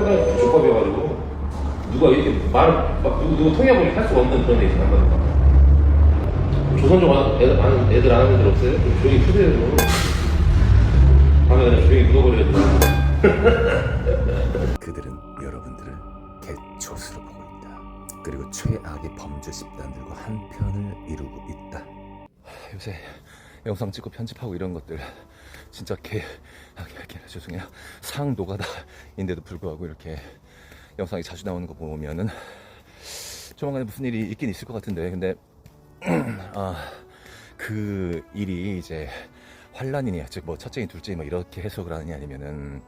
학교 다닐 때 족밥이어가지고 누가 이렇게 막 누구 통역을 할 수가 없는 그런 애 있단 말이야. 조선족 아는 애들 아는 애들 없어요? 좀 조용히 푸세요. 밤에 그냥 조용히 묻어버려야 돼. 그들은 여러분들을 개초수로 보고 있다. 그리고 최악의 범죄 집단들과 한 편을 이루고 있다. 요새 영상 찍고 편집하고 이런 것들 진짜 죄송해요. 상 노가다인데도 불구하고 이렇게 영상이 자주 나오는 거 보면은 조만간에 무슨 일이 있긴 있을 것 같은데, 근데 그 일이 이제 환란이냐, 즉 뭐 첫째인 둘째인 뭐 이렇게 해석을 하느냐, 아니면은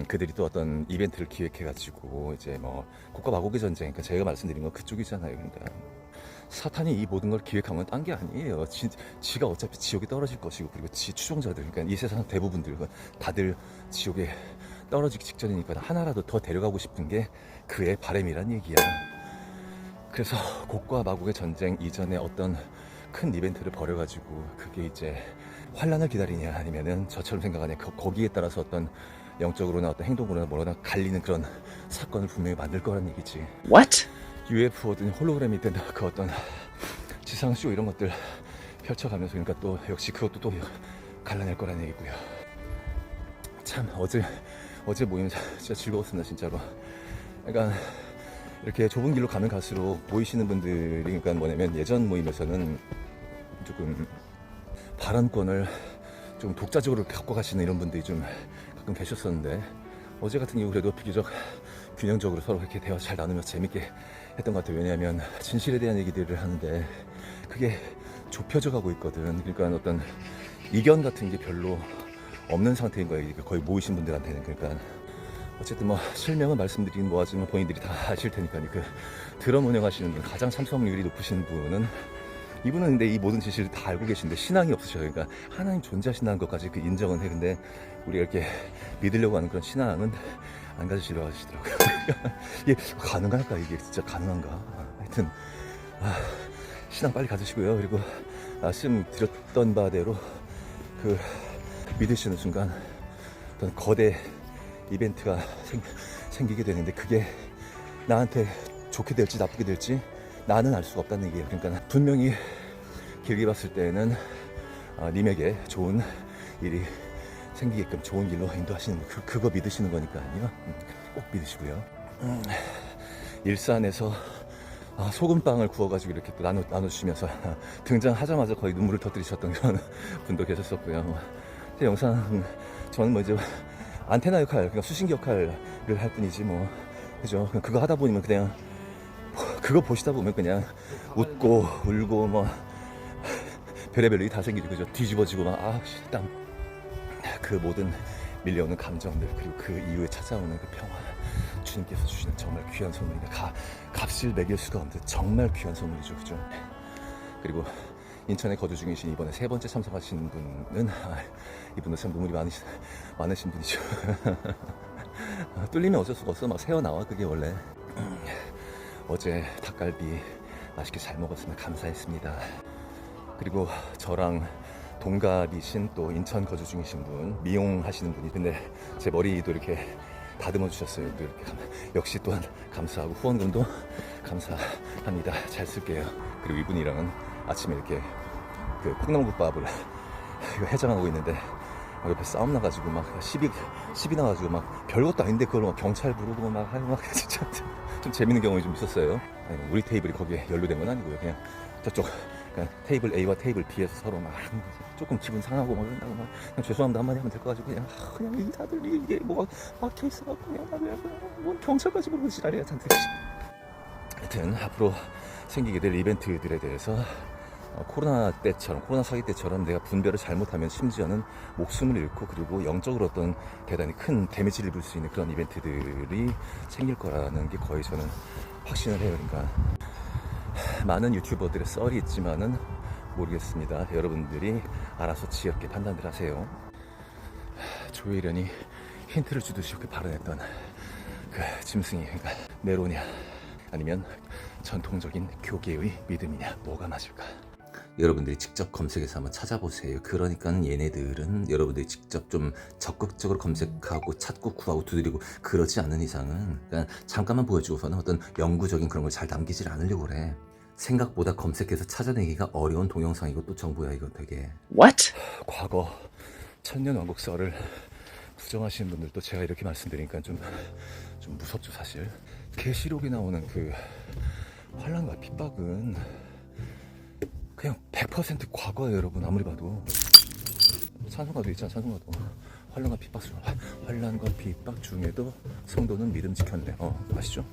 그들이 또 어떤 이벤트를 기획해가지고 이제 뭐 국가 마곡의 전쟁, 그러니까 제가 말씀드린 건 그쪽이잖아요. 그러니까 사탄이 이 모든 걸 기획한 건 딴 게 아니에요. 지가 어차피 지옥에 떨어질 것이고, 그리고 지 추종자들, 그러니까 이 세상 대부분들 다들 지옥에 떨어지기 직전이니까 하나라도 더 데려가고 싶은 게 그의 바람이란 얘기야. 그래서 곡과 마곡의 전쟁 이전에 어떤 큰 이벤트를 벌여가지고 그게 이제 환란을 기다리냐, 아니면은 저처럼 생각하냐, 거기에 따라서 어떤 영적으로나 어떤 행동으로나 뭐로나 갈리는 그런 사건을 분명히 만들 거란 얘기지. What? UFO든 홀로그램이든 그 어떤 지상쇼 이런 것들 펼쳐가면서, 그러니까 또 역시 그것도 또 갈라낼 거란 얘기고요. 참 어제 모임 진짜 즐거웠습니다, 진짜로. 그러니까 이렇게 좁은 길로 가면 갈수록 보이시는 분들이, 그러니까 뭐냐면 예전 모임에서는 조금 발언권을 좀 독자적으로 갖고 가시는 이런 분들이 좀 가끔 계셨었는데, 어제 같은 경우 그래도 비교적 균형적으로 서로 이렇게 대화 잘 나누면서 재밌게 했던 것 같아요. 왜냐하면 진실에 대한 얘기들을 하는데 그게 좁혀져 가고 있거든. 그러니까 어떤 이견 같은 게 별로 없는 상태인 거예요, 거의 모이신 분들한테는. 그러니까 어쨌든 뭐 실명은 말씀드리긴 뭐하지만 본인들이 다 아실 테니까. 그 드럼 운영하시는 분, 가장 참석률이 높으신 분은, 이분은 근데 이 모든 진실을 다 알고 계신데 신앙이 없으셔요. 그러니까 하나님 존재하신다는 것까지 그 인정은 해. 근데 우리가 이렇게 믿으려고 하는 그런 신앙은 안 가지시려고 하시더라고요. 이게 가능할까? 이게 진짜 가능한가? 하여튼 신앙 빨리 가지시고요. 그리고 말씀드렸던 바대로 그 믿으시는 순간 어떤 거대 이벤트가 생기게 되는데, 그게 나한테 좋게 될지 나쁘게 될지 나는 알 수가 없다는 얘기예요. 그러니까 분명히 길게 봤을 때는 님에게 좋은 일이 생기게끔 좋은 길로 인도하시는 그거 믿으시는 거니까요. 꼭 믿으시고요. 일산에서 소금빵을 구워가지고 이렇게 또 나눠주시면서 등장하자마자 거의 눈물을 터뜨리셨던 그런 분도 계셨었고요. 제 영상 저는 뭐 이제 안테나 역할, 그러니까 수신기 역할을 할 뿐이지 뭐, 그죠? 그거 하다 보면 그냥 그거 보시다 보면 그냥 웃고 울고 뭐 별의별 일이 다 생기죠, 그죠? 뒤집어지고 막 땀, 그 모든 밀려오는 감정들, 그리고 그 이후에 찾아오는 그 평화, 주님께서 주시는 정말 귀한 선물이다. 값을 매길 수가 없는 정말 귀한 선물이죠, 그죠? 그리고 인천에 거주 중이신 이번에 3번째 참석하시는 분은 이분도 참 눈물이 많으신 분이죠. 뚫리면 어쩔 수가 없어. 막 새어나와, 그게 원래. 어제 닭갈비 맛있게 잘 먹었습니다. 감사했습니다. 그리고 저랑 동갑이신 또 인천 거주 중이신 분, 미용하시는 분이, 근데 제 머리도 이렇게 다듬어 주셨어요. 또 이렇게 역시 또한 감사하고, 후원금도 감사합니다. 잘 쓸게요. 그리고 이분이랑은 아침에 이렇게 그 콩나물국밥을 해장하고 있는데 옆에 싸움 나가지고 막 시비 나가지고 막 별것도 아닌데 그걸 막 경찰 부르고 막 진짜 좀 재밌는 경험이 좀 있었어요. 아니, 우리 테이블이 거기에 연루된 건 아니고요. 그냥 저쪽 그냥 테이블 A와 테이블 B에서 서로 막 조금 기분 상하고 막 그런다고 막 그냥 죄송합니다 한마디 하면 될 것 가지고 그냥 이 다들 이게 뭐가 막혀 있어갖고 그냥 뭐 경찰까지 부르고 지랄이야 잔뜩. 하여튼 앞으로 생기게 될 이벤트들에 대해서 코로나 사기 때처럼 내가 분별을 잘못하면 심지어는 목숨을 잃고, 그리고 영적으로 어떤 대단히 큰 데미지를 입을 수 있는 그런 이벤트들이 생길 거라는 게 거의 저는 확신을 해요. 그러니까 많은 유튜버들의 썰이 있지만은 모르겠습니다. 여러분들이 알아서 지엽게 판단들 하세요. 조혜련이 힌트를 주듯이 이렇게 발언했던 그 짐승이, 그러니까 네로냐 아니면 전통적인 교계의 믿음이냐, 뭐가 맞을까? 여러분들이 직접 검색해서 한번 찾아보세요. 그러니까 얘네들은 여러분들이 직접 좀 적극적으로 검색하고 찾고 구하고 두드리고 그러지 않는 이상은 그냥 잠깐만 보여주고서는 어떤 영구적인 그런 걸 잘 남기질 않으려고 그래. 생각보다 검색해서 찾아내기가 어려운 동영상이고 또 정보야 이거 되게. What? 과거 천년왕국설을 부정하시는 분들도 제가 이렇게 말씀드리니까 좀 무섭죠 사실. 계시록에 나오는 그 환란과 핍박은 그냥 100% 과거예요 여러분. 아무리 봐도 찬송가도 있잖아. 찬송가도 환란과 핍박 중에도 성도는 믿음 지켰네. 아시죠?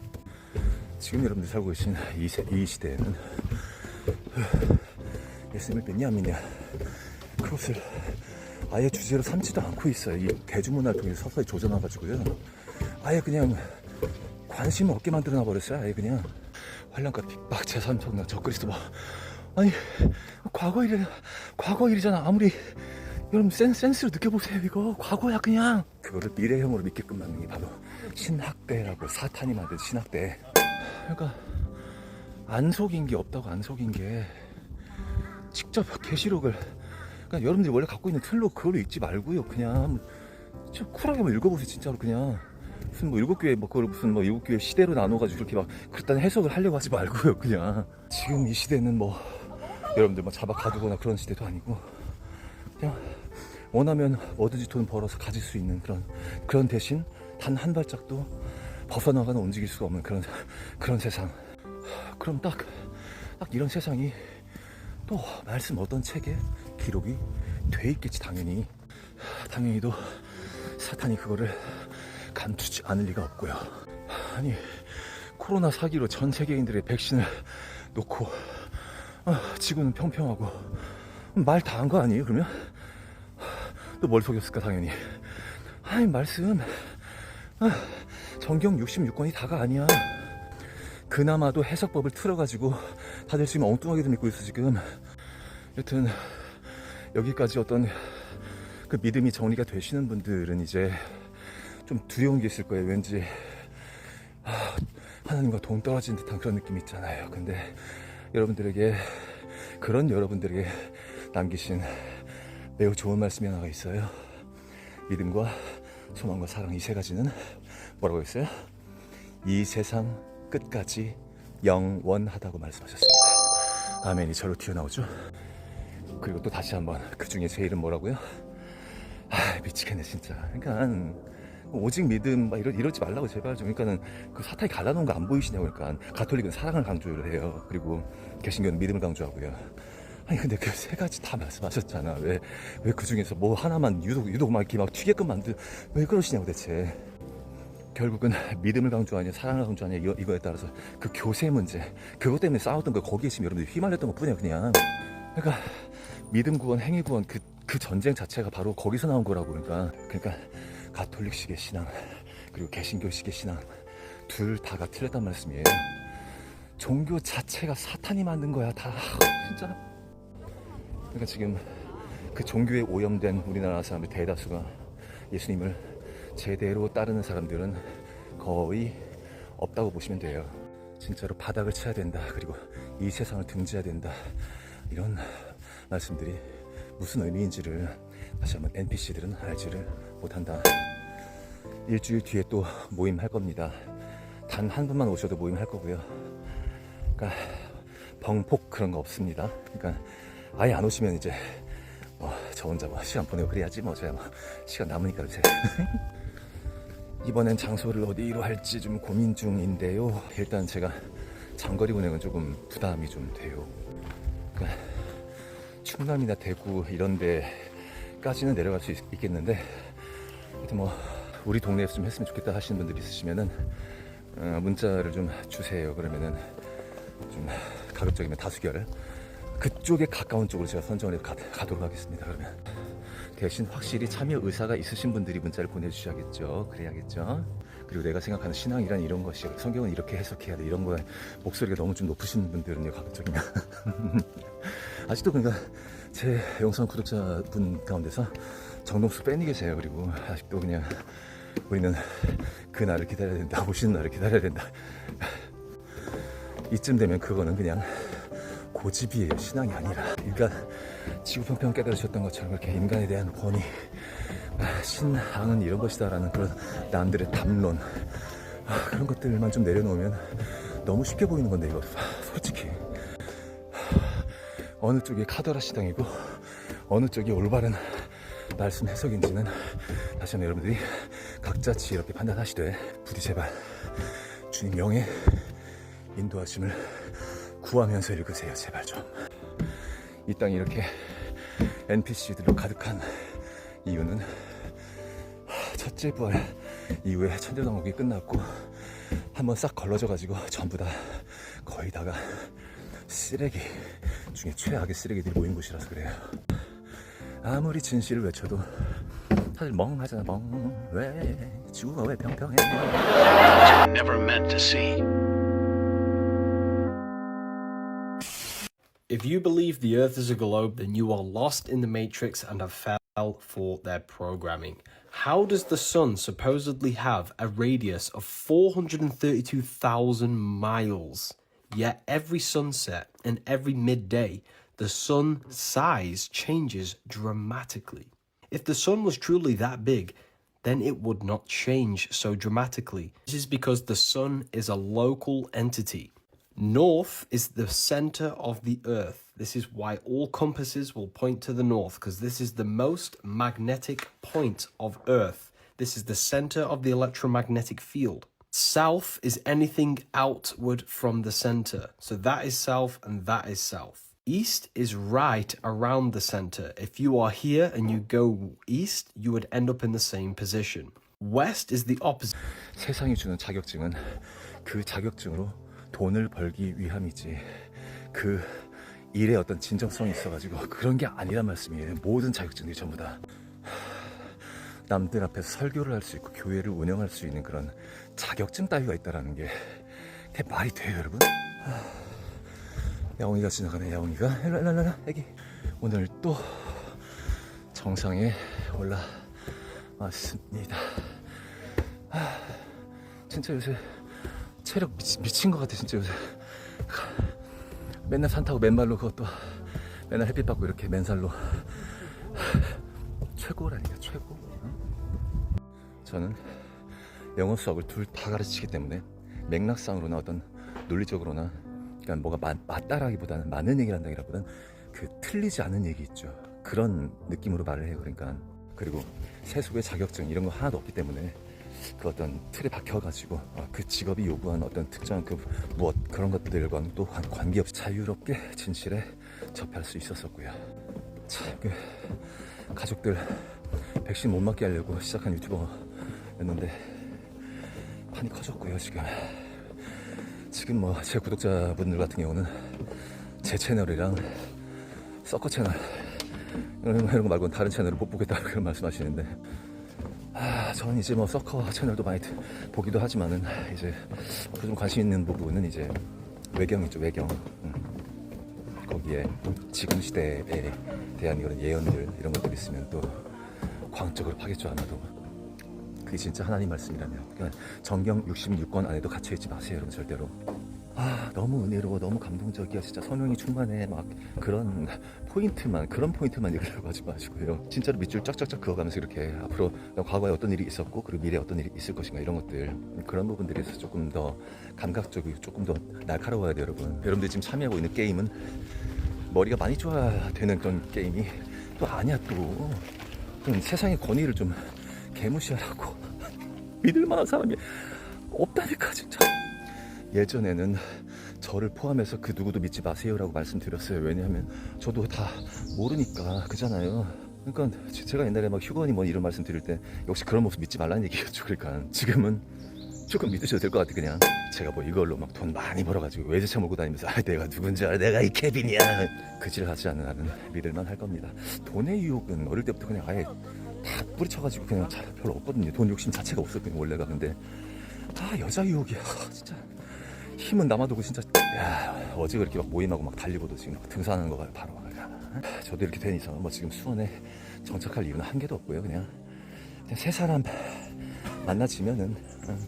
지금 여러분들 살고 계신 이 시대에는 예수님을 믿냐 안 믿냐 그것을 아예 주제로 삼지도 않고 있어요. 이 대중문화를 통해서 서서히 조져놔가지고요. 아예 그냥 관심을 없게 만들어놔 버렸어요. 아예 그냥 환란과 핍박 제3성나 적그리스도 뭐 아니 과거 일이잖아. 아무리 여러분 센스로 느껴보세요. 이거 과거야. 그냥 그거를 미래형으로 믿게끔 만든 게 바로 신학대라고. 사탄이 만든 신학대. 그러니까 안 속인 게 없다고. 안 속인 게 직접 계시록을 그러니까 여러분들이 원래 갖고 있는 틀로 그걸로 읽지 말고요. 그냥 좀 쿨하게 한번 읽어보세요. 진짜로. 그냥 무슨 뭐 일곱 교회 뭐 그걸 무슨 뭐 일곱 교회 시대로 나눠가지고 그렇게 막 그딴 해석을 하려고 하지 말고요. 그냥 지금 이 시대는 뭐 여러분들 뭐 잡아 가두거나 그런 시대도 아니고 그냥 원하면 뭐든지 돈 벌어서 가질 수 있는 그런 대신 단 한 발짝도 벗어나거나 움직일 수가 없는 그런 세상. 그럼 딱 이런 세상이 또 말씀 어떤 책에 기록이 돼 있겠지. 당연히도 사탄이 그거를 감추지 않을 리가 없고요. 아니 코로나 사기로 전 세계인들의 백신을 놓고 지구는 평평하고 말 다 한 거 아니에요? 그러면 또 뭘 속였을까? 당연히 아니 말씀 정경 66권이 다가 아니야. 그나마도 해석법을 틀어가지고 다들 지금 엉뚱하게도 믿고 있어 지금. 여튼 여기까지 어떤 그 믿음이 정리가 되시는 분들은 이제 좀 두려운 게 있을 거예요. 왠지 하나님과 동떨어진 듯한 그런 느낌이 있잖아요. 근데 여러분들에게 남기신 매우 좋은 말씀이 하나가 있어요. 믿음과 소망과 사랑 이 세 가지는 뭐라고 했어요? 이 세상 끝까지 영원하다고 말씀하셨습니다. 아멘이 저로 튀어나오죠. 그리고 또 다시 한번 그 중에 제일은 뭐라고요? 미치겠네 진짜. 그러니까 오직 믿음 막 이러지 말라고 제발 좀. 그러니까는 그 사탄이 갈라놓은 거 안 보이시냐고. 그러니까 가톨릭은 사랑을 강조를 해요. 그리고 개신교는 믿음을 강조하고요. 아니 근데 그 세 가지 다 말씀하셨잖아. 왜 그 중에서 뭐 하나만 유독 막 이렇게 막 튀게끔 왜 그러시냐고 대체. 결국은 믿음을 강조하냐 사랑을 강조하냐 이거에 따라서 그 교세 문제 그것 때문에 싸웠던 거 거기에 지금 여러분들이 휘말렸던 것 뿐이야 그냥. 그러니까 믿음 구원 행위 구원 그 전쟁 자체가 바로 거기서 나온 거라고. 그러니까 가톨릭식의 신앙 그리고 개신교식의 신앙 둘 다가 틀렸단 말씀이에요. 종교 자체가 사탄이 만든 거야 다 진짜. 그러니까 지금 그 종교에 오염된 우리나라 사람들 대다수가 예수님을 제대로 따르는 사람들은 거의 없다고 보시면 돼요. 진짜로 바닥을 쳐야 된다. 그리고 이 세상을 등지해야 된다. 이런 말씀들이 무슨 의미인지를 다시 한번 NPC들은 알지를 못한다. 일주일 뒤에 또 모임 할 겁니다. 단 한 분만 오셔도 모임 할 거고요. 그러니까 벙폭 그런 거 없습니다. 그러니까 아예 안 오시면 이제 저 혼자 시간 보내고 그래야지 저야 시간 남으니까 요새. 이번엔 장소를 어디로 할지 좀 고민 중인데요. 일단 제가 장거리 운행은 조금 부담이 좀 돼요. 그러니까 충남이나 대구 이런 데까지는 내려갈 수 있겠는데 하여튼 우리 동네에서 좀 했으면 좋겠다 하시는 분들 있으시면은 문자를 좀 주세요. 그러면은 좀 가급적이면 다수결 그쪽에 가까운 쪽으로 제가 선정을 해서 가도록 하겠습니다. 그러면 대신 확실히 참여 의사가 있으신 분들이 문자를 보내주셔야겠죠. 그래야겠죠. 그리고 내가 생각하는 신앙이란 이런 것이 성경은 이렇게 해석해야 돼 이런 거에 목소리가 너무 좀 높으신 분들은요 가급적이면 아직도 그러니까 제 영상 구독자분 가운데서 정동수 팬이 계세요. 그리고 아직도 그냥 우리는 그 날을 기다려야 된다. 오시는 날을 기다려야 된다. 이쯤 되면 그거는 그냥 고집이에요. 신앙이 아니라. 그러니까 지구평평 깨달으셨던 것처럼 그렇게 인간에 대한 권위, 신앙은 이런 것이다라는 그런 남들의 담론, 그런 것들만 좀 내려놓으면 너무 쉽게 보이는 건데 이거 솔직히 어느 쪽이 카더라 시당이고 어느 쪽이 올바른 말씀 해석인지는 다시 한번 여러분들이 각자 지혜롭게 판단하시되 부디 제발 주님 영의 인도하심을 구하면서 읽으세요. 제발 좀. 이 땅이 이렇게 NPC들로 가득한 이유는 첫째 부활 이후에 천재왕국이 끝났고 한번 싹 걸러져 가지고 전부 다 거의 다가 쓰레기 중에 최악의 쓰레기들이 모인 곳이라서 그래요. 아무리 진실을 외쳐도 사실 멍하잖아. 멍. 왜 지구가 왜 평평해? Never meant to see. If you believe the Earth is a globe, then you are lost in the Matrix and have fell for their programming. How does the sun supposedly have a radius of 432,000 miles? Yet every sunset and every midday, the sun size changes dramatically. If the sun was truly that big, then it would not change so dramatically. This is because the sun is a local entity. North is the center of the earth. This is why all compasses will point to the north, because this is the most magnetic point of earth. This is the center of the electromagnetic field. South is anything outward from the center. So that is south and that is south. East is right around the center. If you are here and you go east, you would end up in the same position. West is the opposite. 세상이 주는 자격증은 그 자격증으로 돈을 벌기 위함이지 그 일에 어떤 진정성이 있어가지고 그런 게 아니란 말씀이에요. 모든 자격증들이 전부 다 남들 앞에서 설교를 할 수 있고 교회를 운영할 수 있는 그런 자격증 따위가 있다라는 게 그게 말이 돼요, 여러분? 야옹이가 지나가네. 야옹이가 일로 애기. 오늘 또 정상에 올라왔습니다. 진짜 요새 체력 미친 것 같아. 진짜 요새 맨날 산 타고 맨발로, 그것도 맨날 햇빛 받고 이렇게 맨살로. 최고라니까, 최고. 저는 영어 수학을 둘 다 가르치기 때문에 맥락상으로나 어떤 논리적으로나, 그러니까 뭐가 맞다라기보다는 맞는 얘기를 한다기보다는 그 틀리지 않은 얘기 있죠. 그런 느낌으로 말을 해요. 그러니까. 그리고 세속의 자격증 이런 거 하나도 없기 때문에 그 어떤 틀에 박혀가지고 그 직업이 요구하는 어떤 특정한 그 무엇 그런 것들과는 또 관계없이 자유롭게 진실에 접할 수 있었었고요. 참, 그 가족들 백신 못 맞게 하려고 시작한 유튜버였는데 판이 커졌고요. 지금 뭐 제 구독자분들 같은 경우는 제 채널이랑 서커 채널 이런 거 말고는 다른 채널을 못 보겠다 그런 말씀하시는데, 저는 이제 뭐 서커 채널도 많이 보기도 하지만은 이제 좀 관심 있는 부분은 이제 외경이죠. 외경. 거기에 지금 시대에 대한 이런 예언들 이런 것들 있으면 또 광적으로 파겠죠. 아마도 그게 진짜 하나님 말씀이라면. 그러니까 정경 66권 안에도 갇혀있지 마세요, 여러분. 절대로. 너무 은혜로워, 너무 감동적이야, 진짜 성령이 충만해, 막 그런 포인트만 얘기하려고 하지 마시고요. 진짜로 밑줄 쫙쫙쫙 그어가면서 이렇게 앞으로 과거에 어떤 일이 있었고 그리고 미래에 어떤 일이 있을 것인가 이런 것들, 그런 부분들에서 조금 더 감각적이고 조금 더 날카로워야 돼요, 여러분. 여러분들이 지금 참여하고 있는 게임은 머리가 많이 좋아야 되는 그런 게임이 또 아니야. 또 그럼 세상의 권위를 좀 개무시하라고 믿을 만한 사람이 없다니까 진짜. 예전에는 저를 포함해서 그 누구도 믿지 마세요라고 말씀드렸어요. 왜냐하면 저도 다 모르니까 그잖아요. 그러니까 제가 옛날에 막 휴건이 뭐 이런 말씀 드릴 때 역시 그런 모습 믿지 말라는 얘기였죠. 그러니까 지금은 조금 믿으셔도 될 것 같아. 그냥 제가 뭐 이걸로 막 돈 많이 벌어가지고 외제차 몰고 다니면서 내가 누군지 알아, 내가 이 케빈이야, 그지를 하지 않는 나는 믿을만 할 겁니다. 돈의 유혹은 어릴 때부터 그냥 아예 다 뿌리쳐가지고 그냥 별로 없거든요. 돈 욕심 자체가 없었거든요, 원래가. 근데 여자 유혹이야 진짜. 힘은 남아두고 진짜. 어제 그렇게 막 모임하고 막 달리고도 지금 등산하는 거 바로. 저도 이렇게 된 이상 뭐 지금 수원에 정착할 이유는 한 개도 없고요. 그냥 세 사람 만나지면은 그냥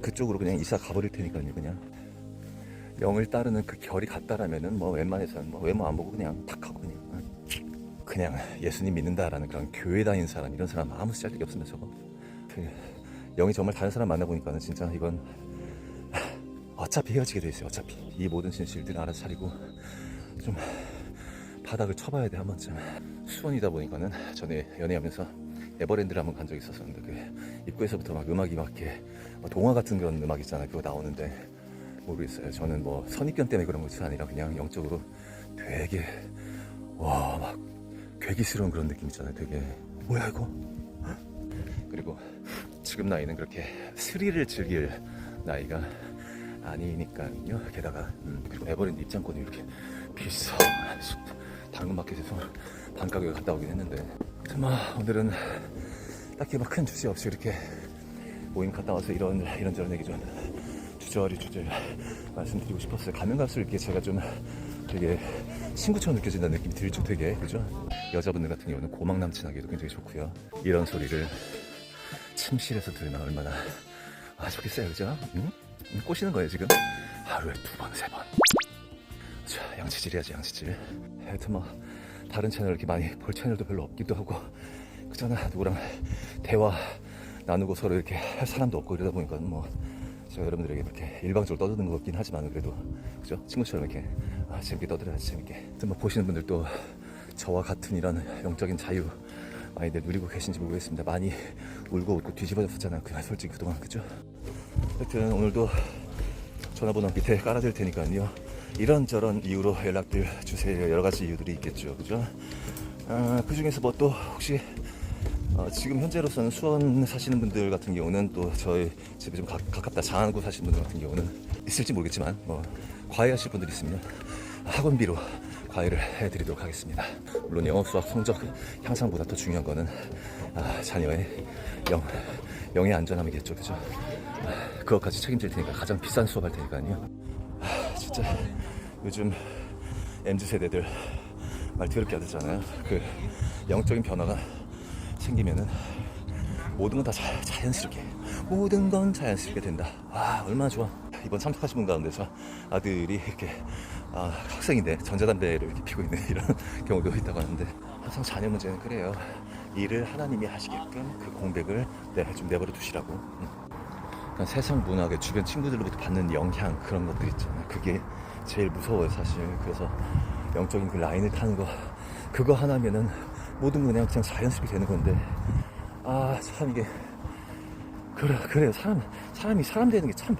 그쪽으로 그냥 이사 가버릴 테니까요. 그냥 영을 따르는 그 결이 같다라면은 뭐 웬만해서는 뭐 외모 안 보고 그냥 탁 하고 그냥 예수님 믿는다라는 그런 교회 다니는 사람, 이런 사람 아무 쓸데기 없으면서 그 영이 정말 다른 사람 만나보니까는 진짜 이건 어차피 헤어지게 돼 있어요. 어차피 이 모든 진실들 알아서 차리고 좀 바닥을 쳐봐야 돼 한 번쯤. 수원이다 보니까는 전에 연애하면서 에버랜드를 한번 간 적이 있었었는데 그 입구에서부터 막 음악이 막 이렇게 동화 같은 그런 음악 있잖아요. 그거 나오는데 모르겠어요. 저는 뭐 선입견 때문에 그런 것이 아니라 그냥 영적으로 되게 와 막 괴기스러운 그런 느낌 있잖아요. 되게 뭐야 이거. 그리고 지금 나이는 그렇게 스릴을 즐길 나이가 아니니까요. 게다가 그리고 에버랜드 입장권이 이렇게 비싸. 당근마켓에서 반가격에 갔다 오긴 했는데 오늘은 딱히 막 큰 주제 없이 이렇게 모임 갔다 와서 이런저런 얘기 좀 주저리 말씀드리고 싶었어요. 가면 갈수록 이렇게 제가 좀 되게 친구처럼 느껴진다는 느낌이 들죠. 되게 그죠? 여자분들 같은 경우는 고막남친하기도 굉장히 좋고요. 이런 소리를 침실에서 들으면 얼마나 좋겠어요. 그죠? 응? 꼬시는 거예요 지금. 하루에 2번 3번. 자, 양치질해야지 양치질. 하여튼 뭐 다른 채널 이렇게 많이 볼 채널도 별로 없기도 하고 그잖아. 누구랑 대화 나누고 서로 이렇게 할 사람도 없고 이러다 보니까 뭐 제가 여러분들에게 이렇게 일방적으로 떠드는 것 같긴 하지만 그래도 그죠? 친구처럼 이렇게 재밌게 떠들어야지 재밌게. 뭐 보시는 분들도 저와 같은 이런 영적인 자유 많이들 누리고 계신지 모르겠습니다. 많이 울고 웃고 뒤집어졌었잖아요. 그냥 솔직히 그동안 그죠? 하여튼 오늘도 전화번호 밑에 깔아드릴 테니까요. 이런저런 이유로 연락들 주세요. 여러 가지 이유들이 있겠죠. 그죠? 그 중에서 뭐 또 혹시 지금 현재로서는 수원 사시는 분들 같은 경우는 또 저희 집에 좀 가깝다 장안구 사시는 분들 같은 경우는 있을지 모르겠지만 뭐 과외하실 분들 있으면 학원비로 과외를 해드리도록 하겠습니다. 물론 영어 수학 성적 향상보다 더 중요한 거는 자녀의 영의 안전함이겠죠. 그죠? 그것까지 책임질 테니까 가장 비싼 수업할 테니까요. 진짜 요즘 MZ세대들 말 더럽게 하잖아요. 그 영적인 변화가 생기면은 모든 건 다 자연스럽게 모든 건 자연스럽게 된다. 얼마나 좋아. 이번 참석하신 분 가운데서 아들이 이렇게 학생인데 전자담배를 이렇게 피고 있는 이런 경우도 있다고 하는데 항상 자녀 문제는 그래요. 일을 하나님이 하시게끔 그 공백을 좀 내버려 두시라고. 그러니까 세상 문화의 주변 친구들로부터 받는 영향 그런 것들 있잖아요. 그게 제일 무서워요 사실. 그래서 영적인 그 라인을 타는 거 그거 하나면은 모든 건 그냥 자연스럽게 되는 건데 참 이게 그래요. 사람이 사람 되는 게 참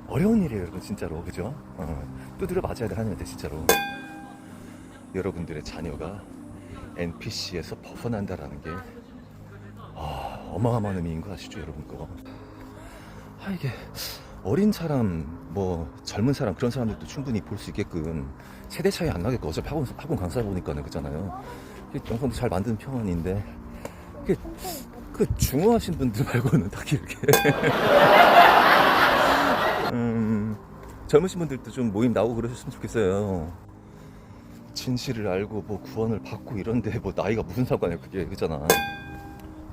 어려운 일이에요 여러분 진짜로. 그죠? 두드려 맞아야 돼 하나님한테 진짜로. 여러분들의 자녀가 NPC에서 벗어난다라는 게 어마어마한 의미인 거 아시죠 여러분 거. 이게 어린 사람 뭐 젊은 사람 그런 사람들도 충분히 볼 수 있게끔 세대 차이 안 나게끔 어차피 학원 강사 보니까는 그잖아요. 영상도 잘 만드는 편인데 이게 그 중후하신 분들 말고는 딱히 이렇게 젊으신 분들도 좀 모임 나오고 그러셨으면 좋겠어요. 진실을 알고 뭐 구원을 받고 이런데 뭐 나이가 무슨 상관이야 그게. 그잖아.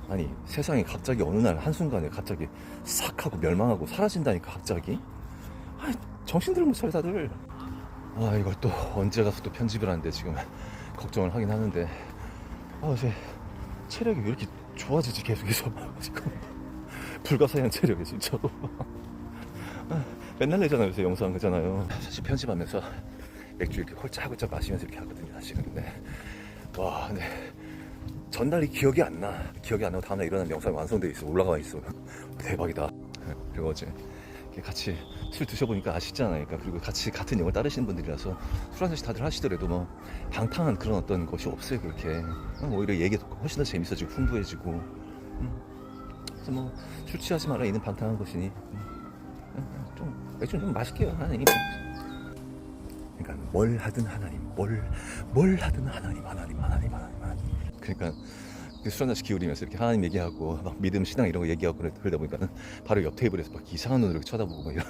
아니 세상이 갑자기 어느 날 한순간에 갑자기 싹 하고 멸망하고 사라진다니까 갑자기. 정신들 못 차려 다들. 이걸 또 언제 가서 또 편집을 하는데 지금 걱정을 하긴 하는데 제 체력이 왜 이렇게 좋아지지 계속해서 지금 불가사의한 체력이 진짜로. 맨날 내잖아요 요새 영상 그잖아요. 사실 편집하면서 맥주 이렇게 홀짝홀짝 마시면서 이렇게 하거든요 사실은. 근데 근데 전날이 기억이 안 나고 다음날 일어나면 영상이 완성되어 있어. 올라가 있어. 대박이다. 그리고 어제 같이 술 드셔보니까 아시잖아요. 그러니까 그리고 같이 같은 영을 따르시는 분들이라서 술 한잔씩 다들 하시더라도 뭐 방탕한 그런 어떤 것이 없어요. 그렇게 오히려 얘기가 훨씬 더 재밌어지고 풍부해지고. 그래서 뭐 술 취하지 말라 이는 방탕한 것이니 좀 맥주 좀 마실게요 하나님. 그러니까 뭘 하든 하나님, 뭘 하든 하나님. 그러니까 술 한잔씩 기울이면서 이렇게 하나님 얘기하고 막 믿음 신앙 이런 거 얘기하고 그러다 보니까는 바로 옆 테이블에서 막 이상한 눈으로 이렇게 쳐다보고 막 이런.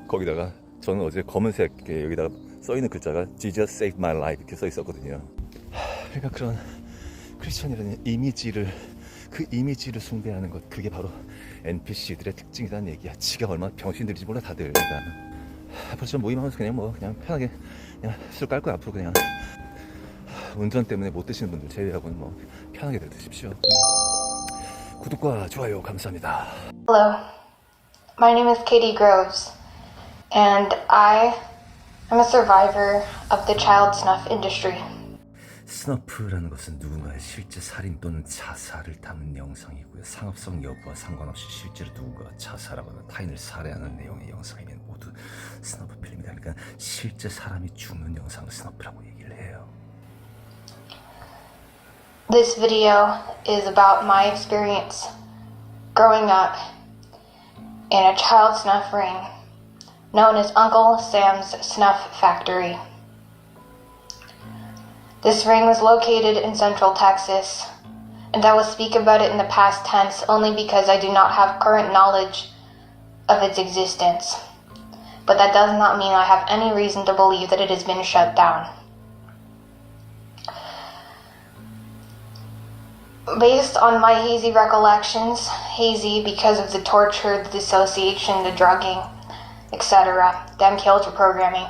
거기다가 저는 어제 검은색 여기다가 써있는 글자가 Jesus saved my life 이렇게 써 있었거든요. 그러니까 그런 크리스천이라는 그 이미지를 숭배하는 것, 그게 바로 NPC들의 특징이라는 얘기야. 지가 얼마나 병신들인지 몰라 다들. 그러니까 앞으로 좀 모임하면서 그냥 편하게 그냥 술 깔 거야. 앞으로 그냥 운전 때문에 못 드시는 분들 제외하고는 뭐 편하게들 드십시오. 구독과 좋아요 감사합니다. Hello, my name is Katie Groves, and I am a survivor of the child snuff industry. 스너프라는 것은 누군가의 실제 살인 또는 자살을 담은 영상이고요. 상업성 여부와 상관없이 실제로 누군가가 자살하거나 타인을 살해하는 내용의 영상이면 모두 스너프 필름이다. 그러니까 실제 사람이 죽는 영상을 스너프라고 얘기를 해요. This video is about my experience growing up in a child snuff ring known as Uncle Sam's Snuff Factory. This ring was located in Central Texas, and I will speak about it in the past tense only because I do not have current knowledge of its existence. But that does not mean I have any reason to believe that it has been shut down. Based on my hazy recollections, hazy because of the torture, the dissociation, the drugging, etc., the MKUltra programming,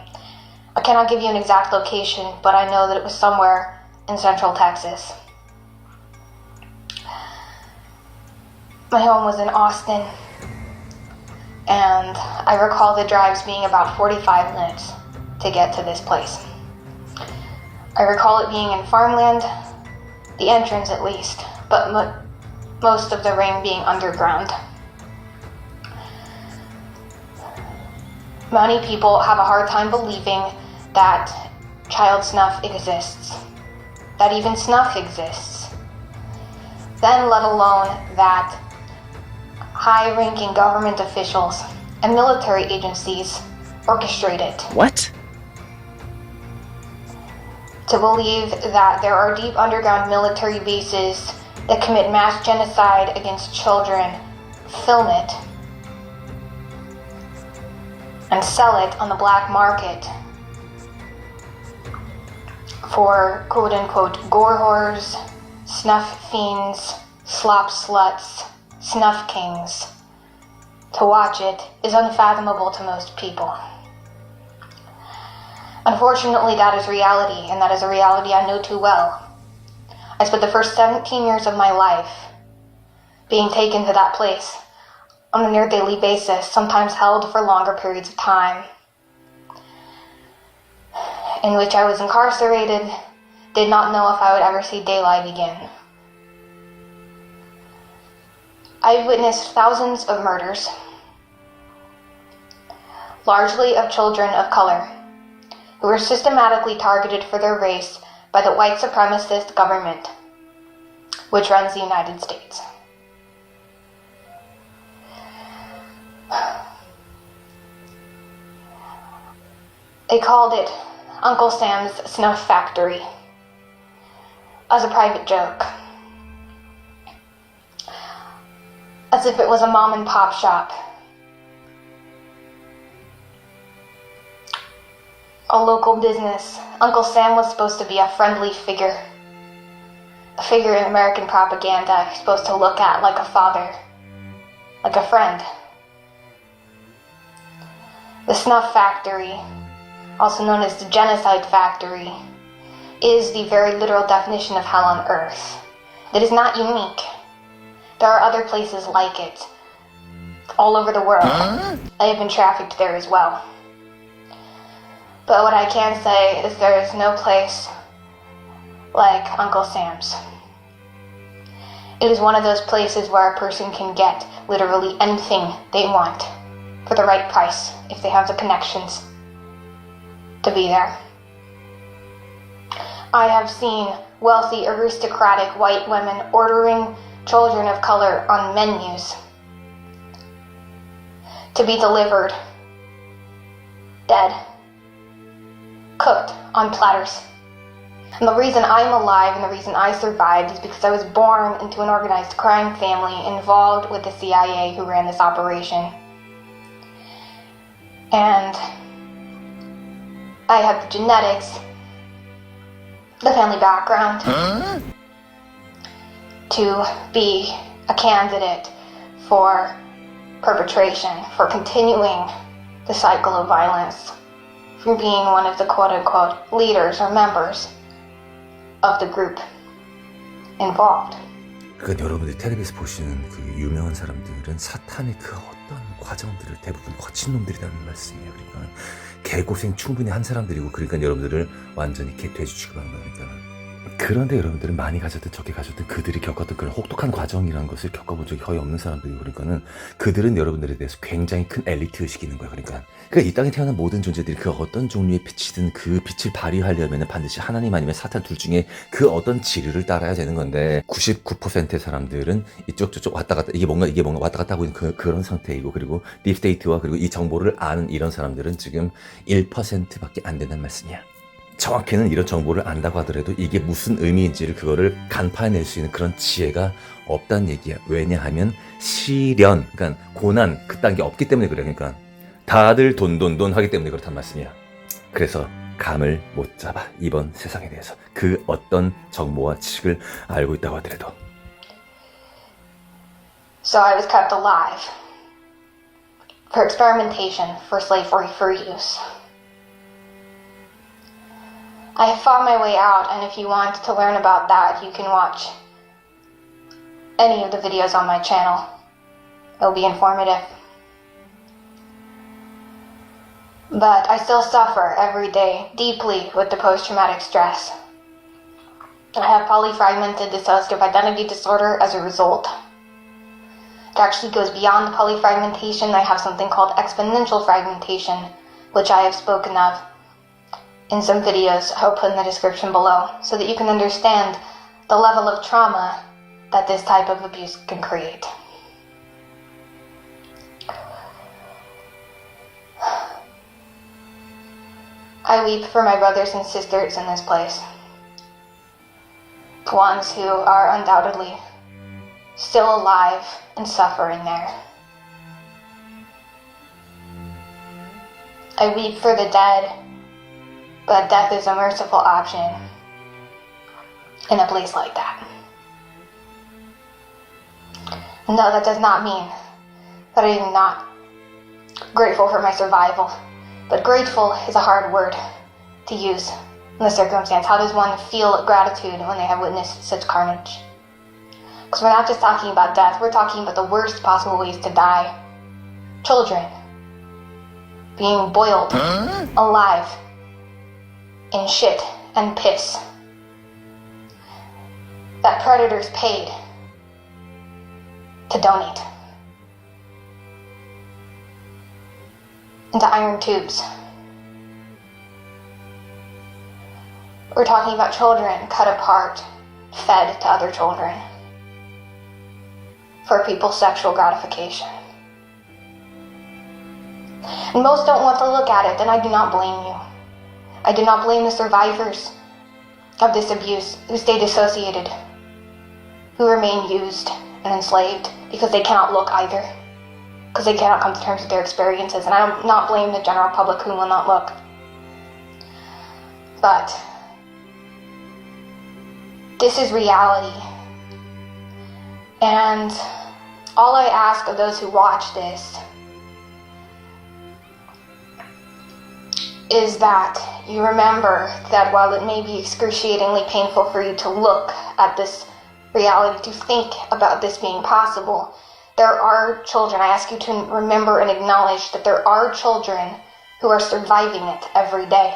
I cannot give you an exact location, but I know that it was somewhere in Central Texas. My home was in Austin, and I recall the drives being about 45 minutes to get to this place. I recall it being in farmland, the entrance at least, but most of the ring being underground. Many people have a hard time believing that child snuff exists, that even snuff exists, then let alone that high-ranking government officials and military agencies orchestrate it. What? To believe that there are deep underground military bases that commit mass genocide against children, film it, and sell it on the black market for quote-unquote gore whores, snuff fiends, slop sluts, snuff kings. To watch it is unfathomable to most people. Unfortunately, that is reality, and that is a reality I know too well. I spent the first 17 years of my life being taken to that place on a near daily basis, sometimes held for longer periods of time, in which I was incarcerated, did not know if I would ever see daylight again. I've witnessed thousands of murders, largely of children of color, who were systematically targeted for their race by the white supremacist government, which runs the United States. They called it Uncle Sam's Snuff Factory as a private joke, as if it was a mom and pop shop. A local business. Uncle Sam was supposed to be a friendly figure. A figure in American propaganda, supposed to look at like a father, like a friend. The Snuff Factory, also known as the Genocide Factory, is the very literal definition of hell on earth. It is not unique. There are other places like it, all over the world. I have been trafficked there as well. But what I can say is there is no place like Uncle Sam's. It is one of those places where a person can get literally anything they want for the right price if they have the connections to be there. I have seen wealthy, aristocratic white women ordering children of color on menus to be delivered dead, cooked on platters. And the reason I'm alive and the reason I survived is because I was born into an organized crime family involved with the CIA who ran this operation. And I have the genetics, the family background to be a candidate for perpetration, for continuing the cycle of violence from being one of the quote-unquote leaders or members of the group involved. 그러니까 여러분들이 텔레비에서 보시는 그 유명한 사람들은 사탄의 그 어떤 과정들을 대부분 거친 놈들이라는 말씀이에요. 그러니까 개고생 충분히 한 사람들이고, 그러니까 여러분들을 완전히 개돼지 취급하는 거니까. 그런데 여러분들은 많이 가졌든 적게 가졌든 그들이 겪었던 그런 혹독한 과정이라는 것을 겪어본 적이 거의 없는 사람들이고, 그러니까는 그들은 여러분들에 대해서 굉장히 큰 엘리트 의식이 있는 거야. 그러니까 이 땅에 태어난 모든 존재들이 그 어떤 종류의 빛이든 그 빛을 발휘하려면 반드시 하나님 아니면 사탄 둘 중에 그 어떤 지류를 따라야 되는 건데, 99%의 사람들은 이쪽 저쪽 왔다 갔다 이게 뭔가 왔다 갔다 하고 있는 그런 상태이고, 그리고 딥스테이트와 그리고 이 정보를 아는 이런 사람들은 지금 1%밖에 안 된다는 말씀이야. 정확히는 이런 정보를 안다고 하더라도 이게 무슨 의미인지를 그거를 간파해낼 수 있는 그런 지혜가 없다는 얘기야. 왜냐하면 시련, 그러니까 고난 그딴 게 없기 때문에 그래. 그러니까 다들 돈 하기 때문에 그렇단 말씀이야. 그래서 감을 못 잡아, 이번 세상에 대해서 그 어떤 정보와 지식을 알고 있다고 하더라도. So I was kept alive for experimentation, for slavery, for use. I have fought my way out, and if you want to learn about that, you can watch any of the videos on my channel. It'll be informative. But I still suffer every day deeply with the post-traumatic stress. I have polyfragmented dissociative identity disorder as a result. It actually goes beyond polyfragmentation. I have something called exponential fragmentation, which I have spoken of in some videos I'll put in the description below, so that you can understand the level of trauma that this type of abuse can create. I weep for my brothers and sisters in this place, the ones who are undoubtedly still alive and suffering there. I weep for the dead, but death is a merciful option in a place like that. No, that does not mean that I am not grateful for my survival. But grateful is a hard word to use in the circumstance. How does one feel gratitude when they have witnessed such carnage? Because we're not just talking about death, we're talking about the worst possible ways to die. Children being boiled alive in shit and piss that predators paid to donate into iron tubes. We're talking about children cut apart, fed to other children for people's sexual gratification. And most don't want to look at it, and I do not blame you. I do not blame the survivors of this abuse who stay dissociated, who remain used and enslaved because they cannot look either, because they cannot come to terms with their experiences. And I do not blame the general public who will not look. But this is reality. And all I ask of those who watch this is that you remember that while it may be excruciatingly painful for you to look at this reality, to think about this being possible, there are children. I ask you to remember and acknowledge that there are children who are surviving it every day.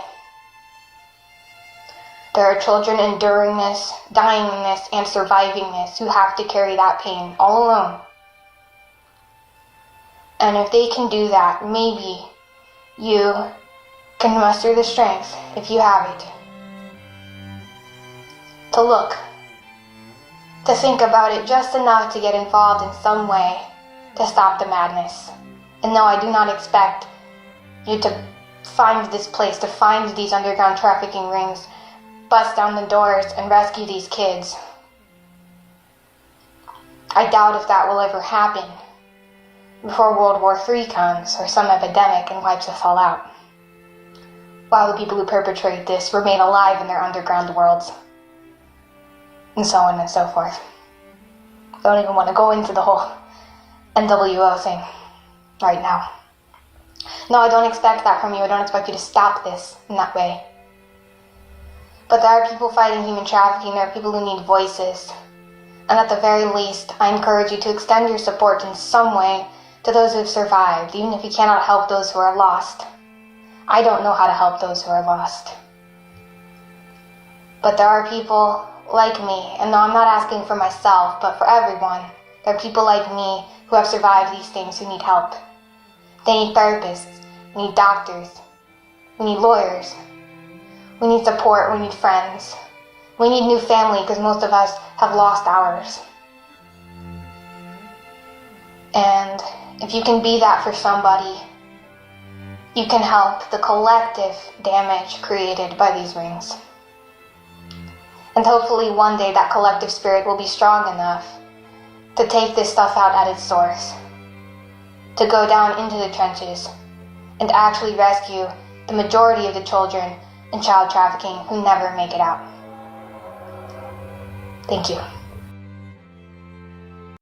There are children enduring this, dying in this, and surviving this, who have to carry that pain all alone. And if they can do that, maybe you can muster the strength, if you have it, to look, to think about it just enough to get involved in some way to stop the madness. And no, I do not expect you to find this place, to find these underground trafficking rings, bust down the doors and rescue these kids. I doubt if that will ever happen before World War III comes or some epidemic and wipes us all out, while the people who perpetrate this remain alive in their underground worlds, and so on and so forth. I don't even want to go into the whole NWO thing right now. No, I don't expect that from you. I don't expect you to stop this in that way. But there are people fighting human trafficking. There are people who need voices. And at the very least, I encourage you to extend your support in some way to those who have survived, even if you cannot help those who are lost. I don't know how to help those who are lost. But there are people like me, and no, I'm not asking for myself, but for everyone. There are people like me who have survived these things who need help. They need therapists, we need doctors, we need lawyers, we need support, we need friends. We need new family because most of us have lost ours. And if you can be that for somebody, you can help the collective damage created by these rings. And hopefully one day that collective spirit will be strong enough to take this stuff out at its source, to go down into the trenches and actually rescue the majority of the children in child trafficking who never make it out. Thank you.